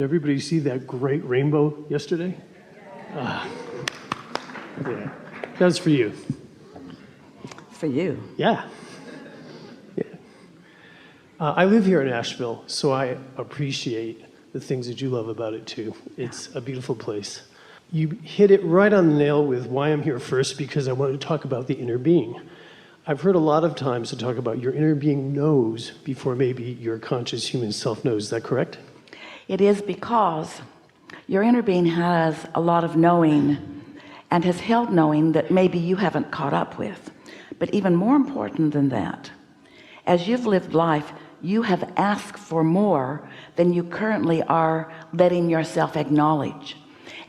Everybody see that great rainbow yesterday? Yeah. That was for you. For you? Yeah. I live here in Asheville, so I appreciate the things that you love about it too. It's a beautiful place. You hit it right on the nail with why I'm here first, because I wanted to talk about the inner being. I've heard a lot of times to talk about your inner being knows before maybe your conscious human self knows. Is that correct? It is, because your inner being has a lot of knowing and has held knowing that maybe you haven't caught up with. But even more important than that, as you've lived life, you have asked for more than you currently are letting yourself acknowledge.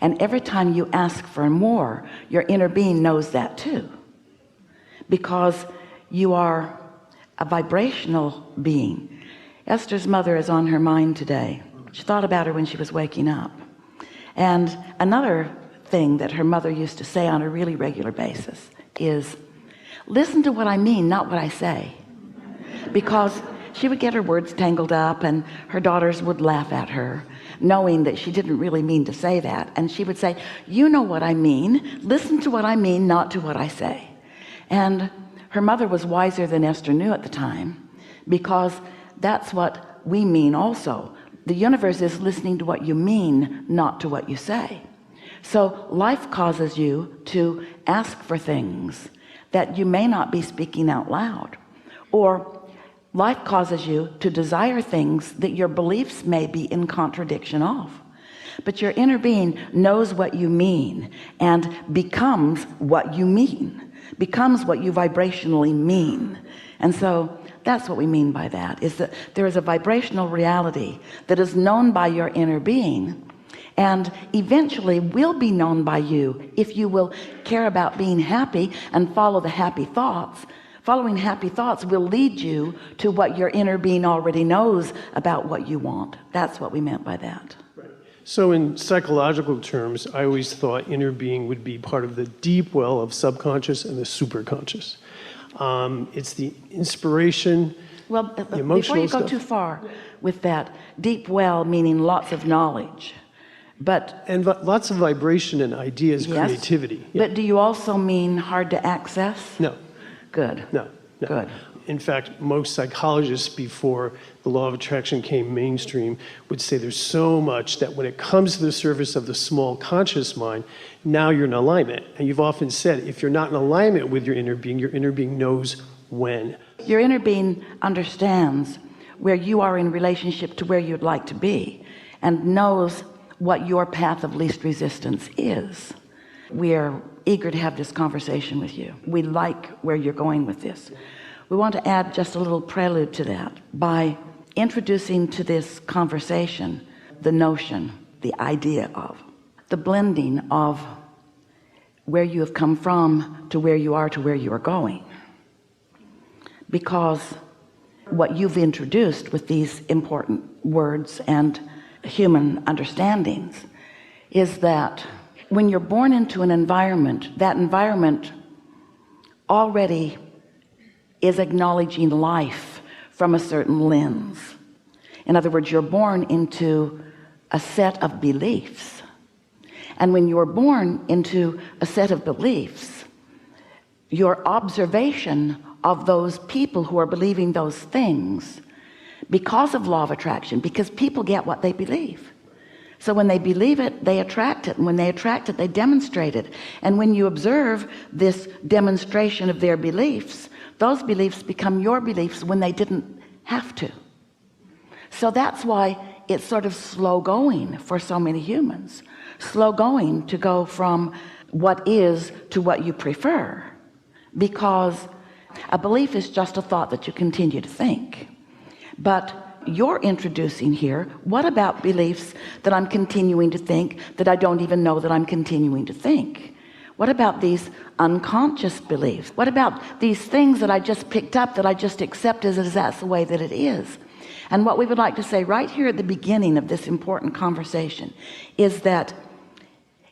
And every time you ask for more, your inner being knows that too, because you are a vibrational being. Esther's mother is on her mind today. She thought about her when she was waking up. And another thing that her mother used to say on a really regular basis is, listen to what I mean, not what I say. Because she would get her words tangled up, and her daughters would laugh at her, knowing that she didn't really mean to say that. And she would say, you know what I mean, listen to what I mean, not to what I say. And her mother was wiser than Esther knew at the time, because that's what we mean also. The universe is listening to what you mean, not to what you say. So life causes you to ask for things that you may not be speaking out loud, or life causes you to desire things that your beliefs may be in contradiction of. But your inner being knows what you mean and becomes what you mean, becomes what you vibrationally mean. And so that's what we mean by that, is that there is a vibrational reality that is known by your inner being, and eventually will be known by you if you will care about being happy and follow the happy thoughts. Following happy thoughts will lead you to what your inner being already knows about what you want. That's what we meant by that. Right. So in psychological terms, I always thought inner being would be part of the deep well of subconscious and the superconscious. It's the inspiration, well, the emotional before you go stuff. too far with that, deep well meaning lots of knowledge, and lots of vibration and ideas, yes, creativity. Yeah. But do you also mean hard to access? No. Good. No. Good. In fact, most psychologists before the law of attraction came mainstream would say there's so much that when it comes to the surface of the small conscious mind, now you're in alignment. And you've often said, if you're not in alignment with your inner being knows when. Your inner being understands where you are in relationship to where you'd like to be, and knows what your path of least resistance is. We are eager to have this conversation with you. We like where you're going with this. We want to add just a little prelude to that by introducing to this conversation the notion, the idea of the blending of where you have come from to where you are to where you are going. Because what you've introduced with these important words and human understandings is that when you're born into an environment, that environment already is acknowledging life from a certain lens. In other words, you're born into a set of beliefs, and when you're born into a set of beliefs, your observation of those people who are believing those things, because of law of attraction, because people get what they believe. So when they believe it, they attract it, and when they attract it, they demonstrate it. And when you observe this demonstration of their beliefs, those beliefs become your beliefs when they didn't have to. So that's why it's sort of slow going for so many humans. Slow going to go from what is to what you prefer, because a belief is just a thought that you continue to think. But you're introducing here, what about beliefs that I'm continuing to think that I don't even know that I'm continuing to think? What about these unconscious beliefs? What about these things that I just picked up that I just accept as that's the way that it is? And what we would like to say right here at the beginning of this important conversation is that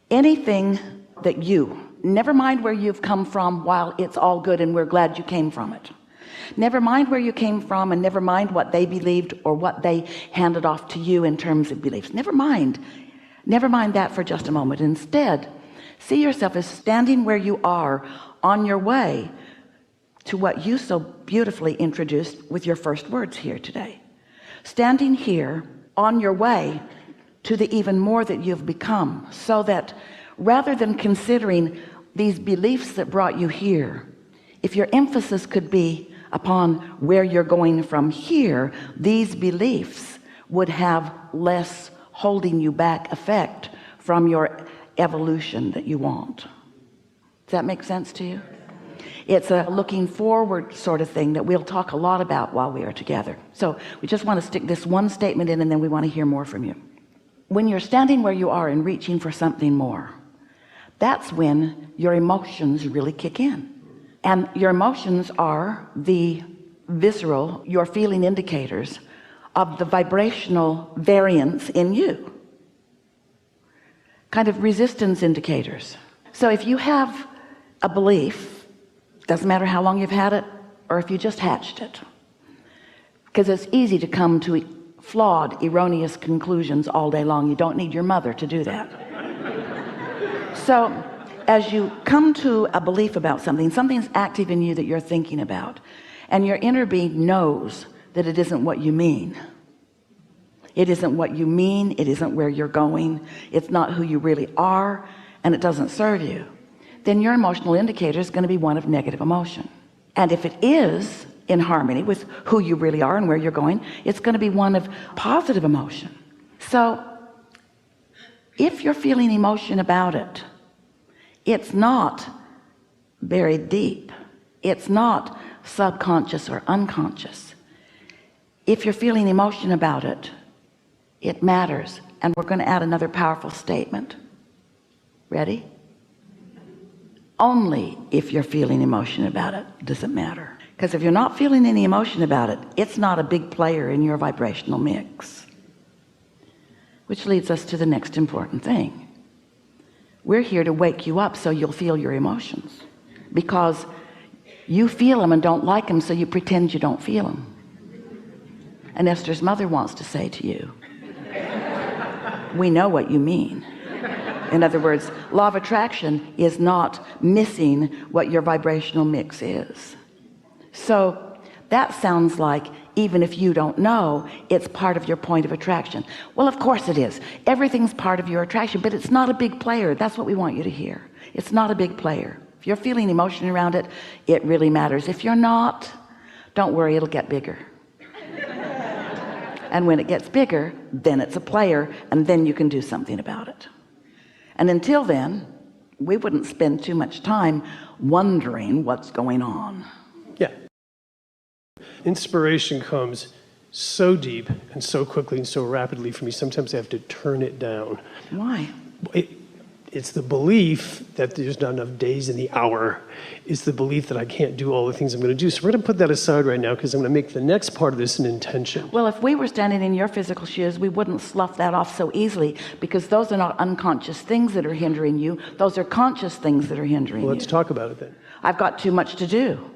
anything that you, never mind where you've come from, while it's all good and we're glad you came from it, Never mind where you came from, and never mind what they believed or what they handed off to you in terms of beliefs. Never mind that for just a moment. Instead, see yourself as standing where you are on your way to what you so beautifully introduced with your first words here today. Standing here on your way to the even more that you've become, so that rather than considering these beliefs that brought you here, if your emphasis could be upon where you're going from here, these beliefs would have less holding you back effect from your evolution that you want. Does that make sense to you? It's a looking forward sort of thing that we'll talk a lot about while we are together. So we just want to stick this one statement in, and then we want to hear more from you. When you're standing where you are and reaching for something more, that's when your emotions really kick in. And your emotions are the visceral, your feeling indicators of the vibrational variance in you, kind of resistance indicators. So if you have a belief, doesn't matter how long you've had it or if you just hatched it, because it's easy to come to flawed, erroneous conclusions all day long. You don't need your mother to do that. So as you come to a belief about something, something's active in you that you're thinking about, and your inner being knows that it isn't what you mean. It isn't what you mean. It isn't where you're going. It's not who you really are, and it doesn't serve you. Then your emotional indicator is going to be one of negative emotion. And if it is in harmony with who you really are and where you're going, it's going to be one of positive emotion. So if you're feeling emotion about it, it's not buried deep. It's not subconscious or unconscious. If you're feeling emotion about it, it matters. And we're going to add another powerful statement. Ready? Only if you're feeling emotion about it does it matter. Because if you're not feeling any emotion about it, it's not a big player in your vibrational mix. Which leads us to the next important thing. We're here to wake you up so you'll feel your emotions, because you feel them and don't like them, so you pretend you don't feel them. And Esther's mother wants to say to you, we know what you mean. In other words, law of attraction is not missing what your vibrational mix is. So that sounds like, even if you don't know, it's part of your point of attraction. Well, of course it is. Everything's part of your attraction, but it's not a big player. That's what we want you to hear. It's not a big player. If you're feeling emotion around it, it really matters. If you're not, don't worry, it'll get bigger. And when it gets bigger, then it's a player, and then you can do something about it. And until then, we wouldn't spend too much time wondering what's going on. Yeah. Inspiration comes so deep and so quickly and so rapidly for me. Sometimes I have to turn it down. Why? It's the belief that there's not enough days in the hour. It's the belief that I can't do all the things I'm going to do. So we're going to put that aside right now, because I'm going to make the next part of this an intention. Well, if we were standing in your physical shoes, we wouldn't slough that off so easily, because those are not unconscious things that are hindering you. Those are conscious things that are hindering you. Well, let's talk about it then. I've got too much to do.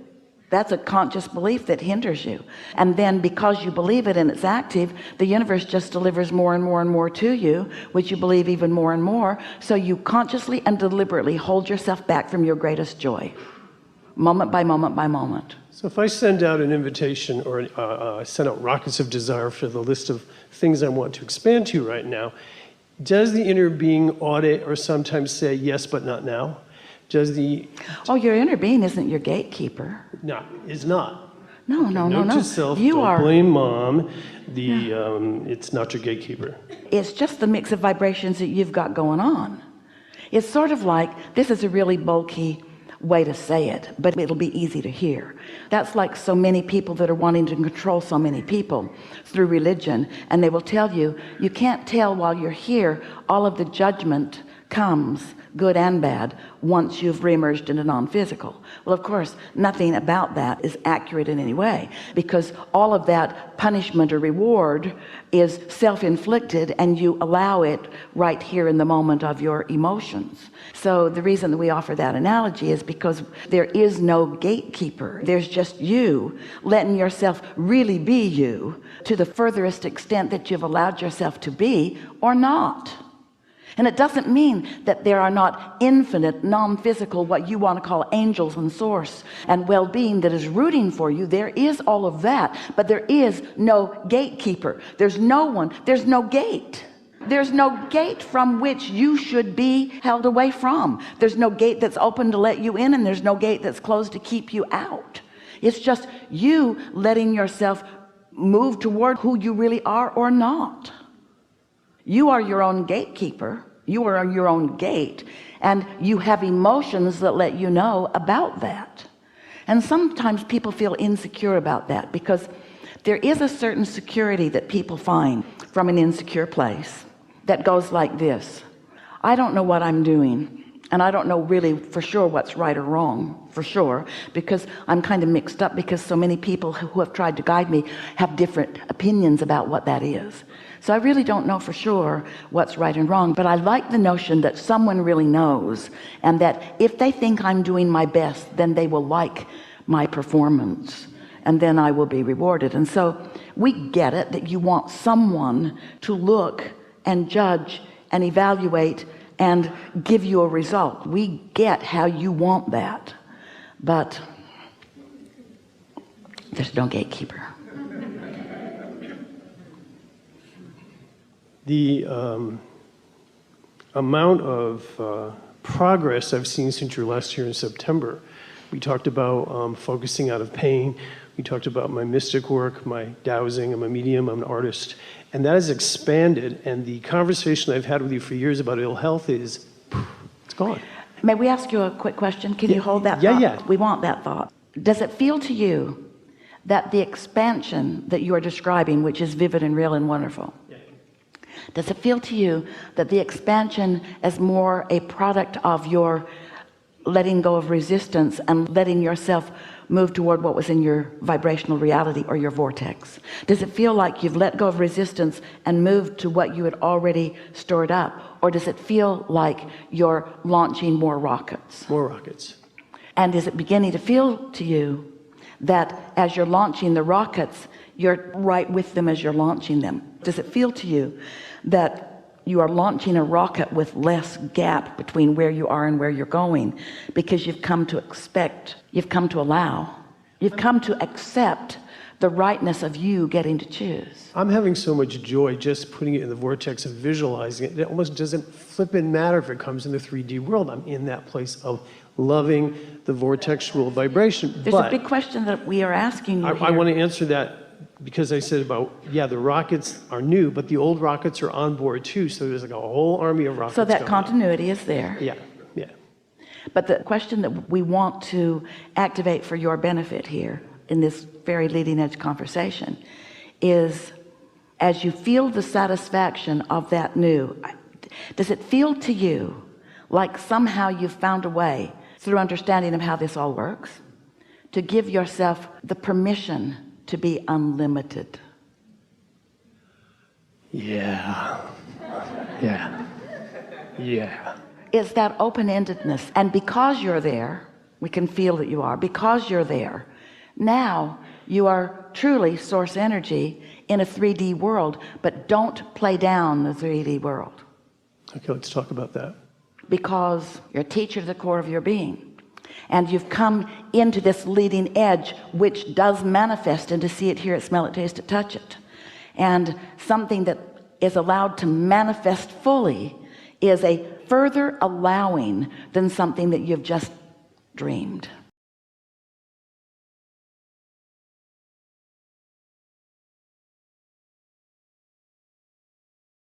That's a conscious belief that hinders you. And then because you believe it and it's active, the universe just delivers more and more and more to you, which you believe even more and more. So you consciously and deliberately hold yourself back from your greatest joy, moment by moment by moment. So if I send out an invitation, or send out rockets of desire for the list of things I want to expand to right now, does the inner being audit or sometimes say yes, but not now? Does the... Oh, your inner being isn't your gatekeeper. No, is not. No, no, no, Note no. to self, You don't are... blame mom. It's not your gatekeeper. It's just the mix of vibrations that you've got going on. It's sort of like, this is a really bulky way to say it, but it'll be easy to hear. That's like so many people that are wanting to control so many people through religion, and they will tell you, you can't tell while you're here all of the judgment comes, good and bad, once you've reemerged into non-physical. Well, of course, nothing about that is accurate in any way, because all of that punishment or reward is self-inflicted, and you allow it right here in the moment of your emotions. So the reason that we offer that analogy is because there is no gatekeeper. There's just you letting yourself really be you to the furthest extent that you've allowed yourself to be, or not. And it doesn't mean that there are not infinite non-physical, what you want to call angels and source and well-being that is rooting for you. There is all of that, but there is no gatekeeper. There's no one, there's no gate. There's no gate from which you should be held away from. There's no gate that's open to let you in, and there's no gate that's closed to keep you out. It's just you letting yourself move toward who you really are or not. You are your own gatekeeper. You are your own gate, and you have emotions that let you know about that. And sometimes people feel insecure about that, because there is a certain security that people find from an insecure place that goes like this: I don't know what I'm doing, and I don't know really for sure what's right or wrong, for sure, because I'm kind of mixed up, because so many people who have tried to guide me have different opinions about what that is. So I really don't know for sure what's right and wrong, but I like the notion that someone really knows, and that if they think I'm doing my best, then they will like my performance, and then I will be rewarded. And so we get it that you want someone to look and judge and evaluate and give you a result. We get how you want that, but there's no gatekeeper. The amount of progress I've seen since your last year in September. We talked about focusing out of pain. We talked about my mystic work, my dowsing. I'm a medium, I'm an artist. And that has expanded. And the conversation I've had with you for years about ill health is, it's gone. May we ask you a quick question? Can you hold that Yeah, thought? yeah. We want that thought. Does it feel to you that the expansion that you are describing, which is vivid and real and wonderful, does it feel to you that the expansion is more a product of your letting go of resistance and letting yourself move toward what was in your vibrational reality or your vortex? Does it feel like you've let go of resistance and moved to what you had already stored up? Or does it feel like you're launching more rockets? More rockets. And is it beginning to feel to you that as you're launching the rockets, you're right with them as you're launching them? Does it feel to you that you are launching a rocket with less gap between where you are and where you're going, because you've come to expect, you've come to allow, you've come to accept the rightness of you getting to choose? I'm having so much joy just putting it in the vortex of visualizing it. It almost doesn't flippin' matter if it comes in the 3D world. I'm in that place of loving the vortexual vibration. There's a big question that we are asking you I want to answer that, because I said about, yeah, the rockets are new, but the old rockets are on board too. So there's like a whole army of rockets. So that going continuity is there. on. Yeah, yeah. But the question that we want to activate for your benefit here in this very leading edge conversation is, as you feel the satisfaction of that new, does it feel to you like somehow you've found a way through understanding of how this all works to give yourself the permission to be unlimited? Yeah. Yeah. Yeah. It's that open-endedness. And because you're there, we can feel that you are, because you're there, now you are truly source energy in a 3D world, but don't play down the 3D world. Okay, let's talk about that. Because you're a teacher to the core of your being. And you've come into this leading edge, which does manifest into see it, hear it, smell it, taste it, touch it. And something that is allowed to manifest fully is a further allowing than something that you've just dreamed.